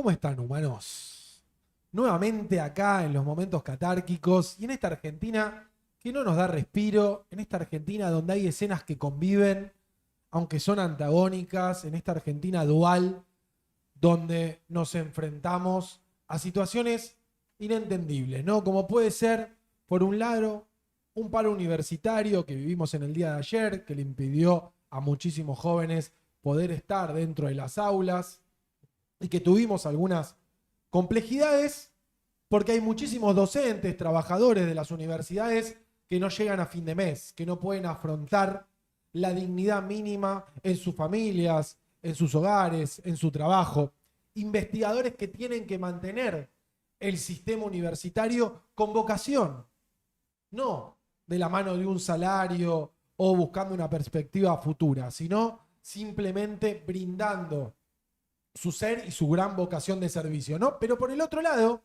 ¿Cómo están, humanos? Nuevamente acá en los momentos catárquicos y en esta Argentina que no nos da respiro, en esta Argentina donde hay escenas que conviven, aunque son antagónicas, en esta Argentina dual, donde nos enfrentamos a situaciones inentendibles, ¿no? Como puede ser, por un lado, un paro universitario que vivimos en el día de ayer, que le impidió a muchísimos jóvenes poder estar dentro de las aulas y que tuvimos algunas complejidades porque hay muchísimos docentes, trabajadores de las universidades que no llegan a fin de mes, que no pueden afrontar la dignidad mínima en sus familias, en sus hogares, en su trabajo. Investigadores que tienen que mantener el sistema universitario con vocación, no de la mano de un salario o buscando una perspectiva futura, sino simplemente brindando su ser y su gran vocación de servicio, ¿no? Pero por el otro lado,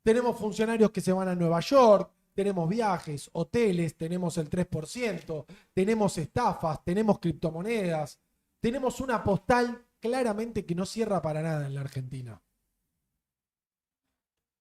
tenemos funcionarios que se van a Nueva York, tenemos viajes, hoteles, tenemos el 3%, tenemos estafas, tenemos criptomonedas, tenemos una postal claramente que no cierra para nada en la Argentina.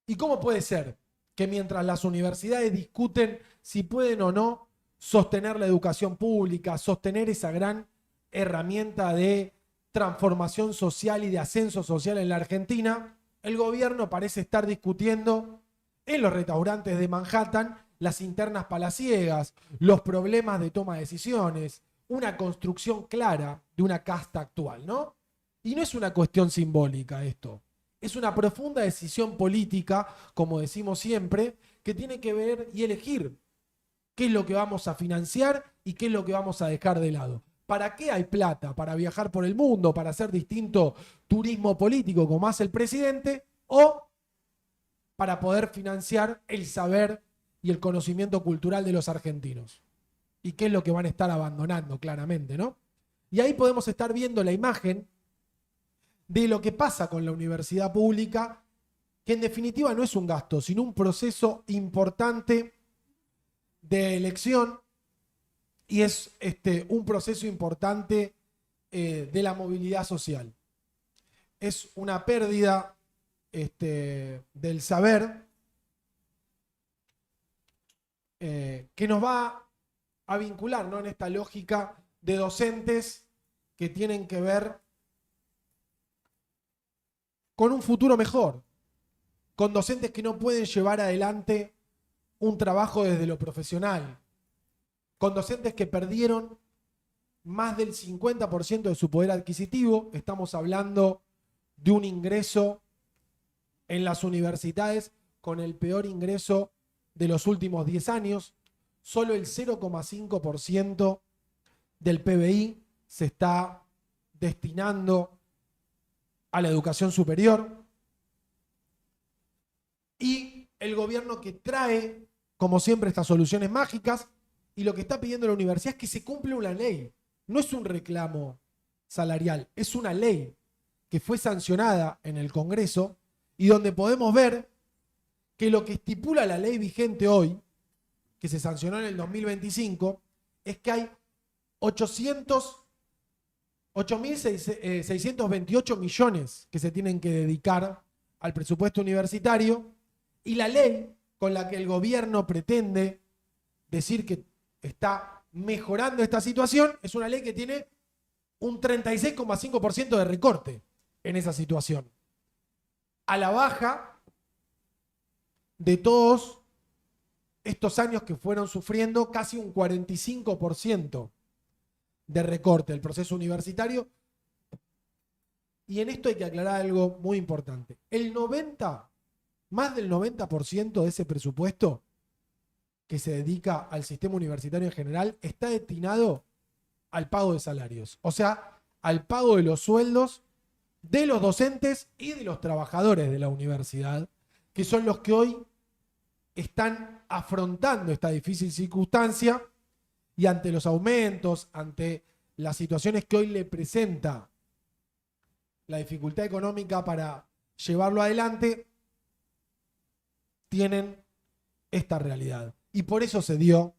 ¿Y cómo puede ser que mientras las universidades discuten si pueden o no sostener la educación pública, sostener esa gran herramienta de transformación social y de ascenso social en la Argentina, el gobierno parece estar discutiendo en los restaurantes de Manhattan las internas palaciegas, los problemas de toma de decisiones, una construcción clara de una casta actual, ¿no? Y no es una cuestión simbólica esto, es una profunda decisión política, como decimos siempre, que tiene que ver y elegir qué es lo que vamos a financiar y qué es lo que vamos a dejar de lado. ¿Para qué hay plata? ¿Para viajar por el mundo? ¿Para hacer distinto turismo político como hace el presidente? ¿O para poder financiar el saber y el conocimiento cultural de los argentinos? ¿Y qué es lo que van a estar abandonando claramente, ¿no? Y ahí podemos estar viendo la imagen de lo que pasa con la universidad pública, que en definitiva no es un gasto, sino un proceso importante de elección y es un proceso importante de la movilidad social. Es una pérdida del saber que nos va a vincular, ¿no?, en esta lógica de docentes que tienen que ver con un futuro mejor, con docentes que no pueden llevar adelante un trabajo desde lo profesional, con docentes que perdieron más del 50% de su poder adquisitivo. Estamos hablando de un ingreso en las universidades con el peor ingreso de los últimos 10 años. Solo el 0,5% del PBI se está destinando a la educación superior. Y el gobierno que trae, como siempre, estas soluciones mágicas, y lo que está pidiendo la universidad es que se cumpla una ley. No es un reclamo salarial, es una ley que fue sancionada en el Congreso y donde podemos ver que lo que estipula la ley vigente hoy, que se sancionó en el 2025, es que hay 8.628 millones que se tienen que dedicar al presupuesto universitario, y la ley con la que el gobierno pretende decir que está mejorando esta situación es una ley que tiene un 36,5% de recorte en esa situación, a la baja de todos estos años que fueron sufriendo casi un 45% de recorte del proceso universitario. Y en esto hay que aclarar algo muy importante. Más del 90% de ese presupuesto que se dedica al sistema universitario en general está destinado al pago de salarios, o sea, al pago de los sueldos de los docentes y de los trabajadores de la universidad, que son los que hoy están afrontando esta difícil circunstancia, y ante los aumentos, ante las situaciones que hoy le presenta la dificultad económica para llevarlo adelante, tienen esta realidad. Y por eso se dio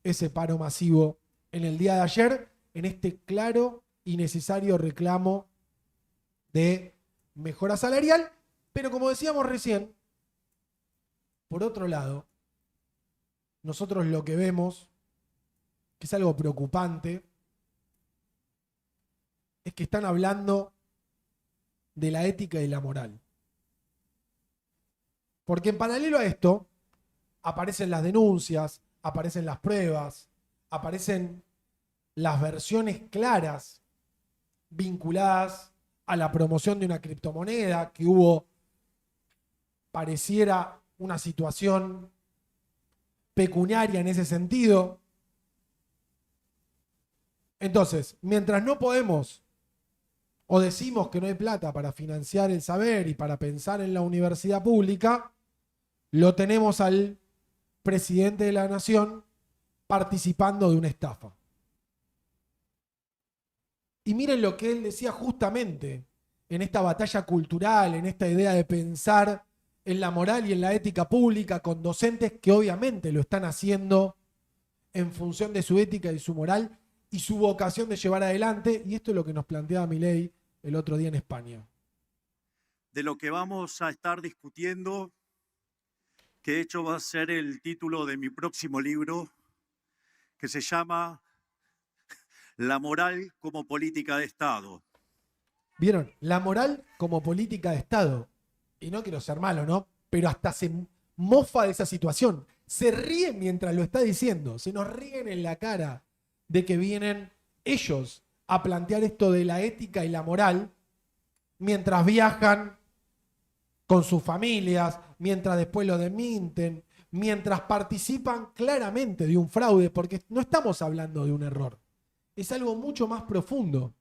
ese paro masivo en el día de ayer, en este claro y necesario reclamo de mejora salarial, pero como decíamos recién, por otro lado, nosotros lo que vemos, que es algo preocupante, es que están hablando de la ética y la moral. Porque en paralelo a esto, aparecen las denuncias, aparecen las pruebas, aparecen las versiones claras vinculadas a la promoción de una criptomoneda, que hubo, pareciera, una situación pecuniaria en ese sentido. Entonces, mientras no podemos o decimos que no hay plata para financiar el saber y para pensar en la universidad pública, lo tenemos al presidente de la nación participando de una estafa. Y miren lo que él decía justamente en esta batalla cultural, en esta idea de pensar en la moral y en la ética pública con docentes que obviamente lo están haciendo en función de su ética y su moral y su vocación de llevar adelante. Y esto es lo que nos planteaba Milei el otro día en España. De lo que vamos a estar discutiendo, que de hecho va a ser el título de mi próximo libro, que se llama La moral como política de Estado. ¿Vieron? La moral como política de Estado. Y no quiero ser malo, ¿no? Pero hasta se mofa de esa situación. Se ríen mientras lo está diciendo. Se nos ríen en la cara de que vienen ellos a plantear esto de la ética y la moral mientras viajan con sus familias, mientras después lo desmienten, mientras participan claramente de un fraude, porque no estamos hablando de un error. Es algo mucho más profundo.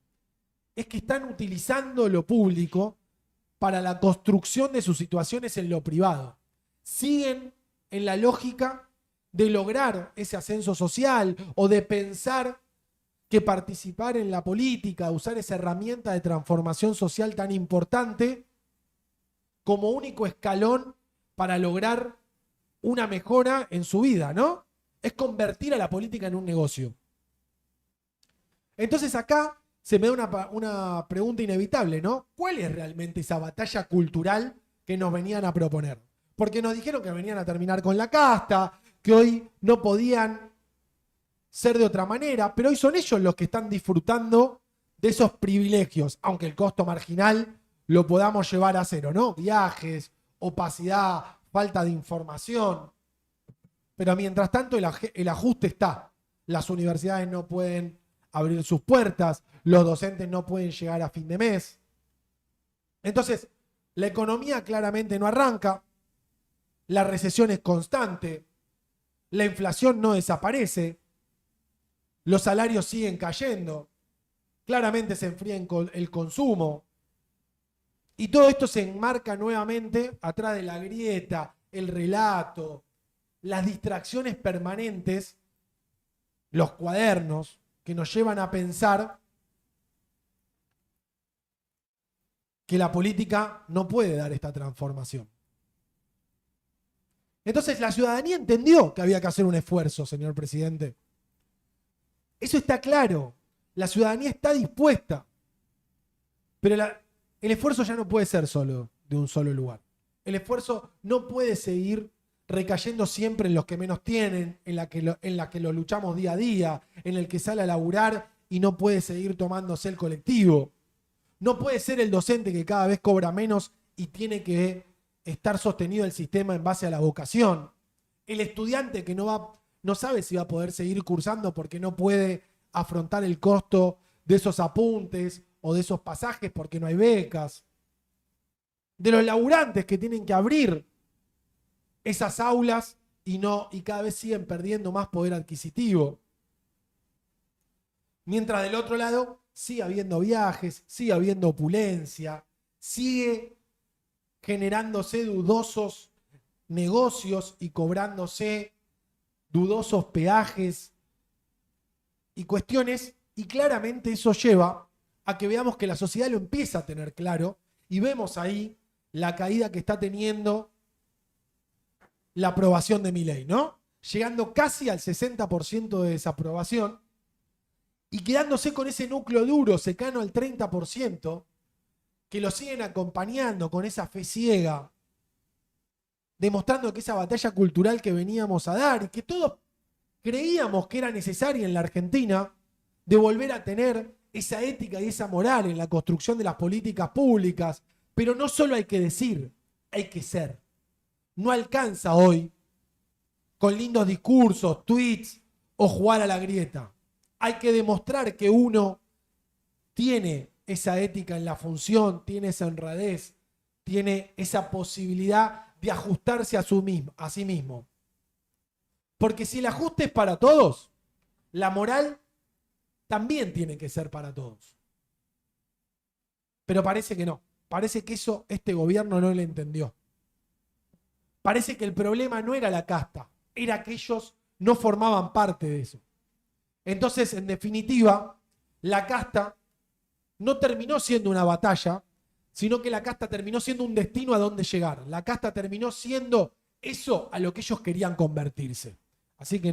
Es que están utilizando lo público para la construcción de sus situaciones en lo privado. Siguen en la lógica de lograr ese ascenso social o de pensar que participar en la política, usar esa herramienta de transformación social tan importante como único escalón para lograr una mejora en su vida, ¿no? Es convertir a la política en un negocio. Entonces acá se me da una pregunta inevitable, ¿no? ¿Cuál es realmente esa batalla cultural que nos venían a proponer? Porque nos dijeron que venían a terminar con la casta, que hoy no podían ser de otra manera, pero hoy son ellos los que están disfrutando de esos privilegios, aunque el costo marginal lo podamos llevar a cero, ¿no? Viajes, opacidad, falta de información. Pero mientras tanto el ajuste está. Las universidades no pueden abrir sus puertas, los docentes no pueden llegar a fin de mes. Entonces, la economía claramente no arranca, la recesión es constante, la inflación no desaparece, los salarios siguen cayendo, claramente se enfría el consumo. Y todo esto se enmarca nuevamente atrás de la grieta, el relato, las distracciones permanentes, los cuadernos, que nos llevan a pensar que la política no puede dar esta transformación. Entonces la ciudadanía entendió que había que hacer un esfuerzo, señor presidente. Eso está claro. La ciudadanía está dispuesta. Pero el esfuerzo ya no puede ser solo de un solo lugar. El esfuerzo no puede seguir recayendo siempre en los que menos tienen, en la que lo luchamos día a día, en el que sale a laburar y no puede seguir tomándose el colectivo. No puede ser el docente que cada vez cobra menos y tiene que estar sostenido el sistema en base a la vocación. El estudiante que no sabe si va a poder seguir cursando porque no puede afrontar el costo de esos apuntes o de esos pasajes porque no hay becas. De los laburantes que tienen que abrir esas aulas y cada vez siguen perdiendo más poder adquisitivo. Mientras del otro lado sigue habiendo viajes, sigue habiendo opulencia, sigue generándose dudosos negocios y cobrándose dudosos peajes y cuestiones, y claramente eso lleva a que veamos que la sociedad lo empieza a tener claro y vemos ahí la caída que está teniendo la aprobación de Milei, ¿no? Llegando casi al 60% de desaprobación y quedándose con ese núcleo duro, cercano al 30%, que lo siguen acompañando con esa fe ciega, demostrando que esa batalla cultural que veníamos a dar y que todos creíamos que era necesaria en la Argentina, de volver a tener esa ética y esa moral en la construcción de las políticas públicas. Pero no solo hay que decir, hay que ser. No alcanza hoy con lindos discursos, tweets o jugar a la grieta. Hay que demostrar que uno tiene esa ética en la función, tiene esa honradez, tiene esa posibilidad de ajustarse a sí mismo. Porque si el ajuste es para todos, la moral también tiene que ser para todos. Pero parece que no. Parece que eso este gobierno no le entendió. Parece que el problema no era la casta, era que ellos no formaban parte de eso. Entonces, en definitiva, la casta no terminó siendo una batalla, sino que la casta terminó siendo un destino a donde llegar. La casta terminó siendo eso a lo que ellos querían convertirse. Así que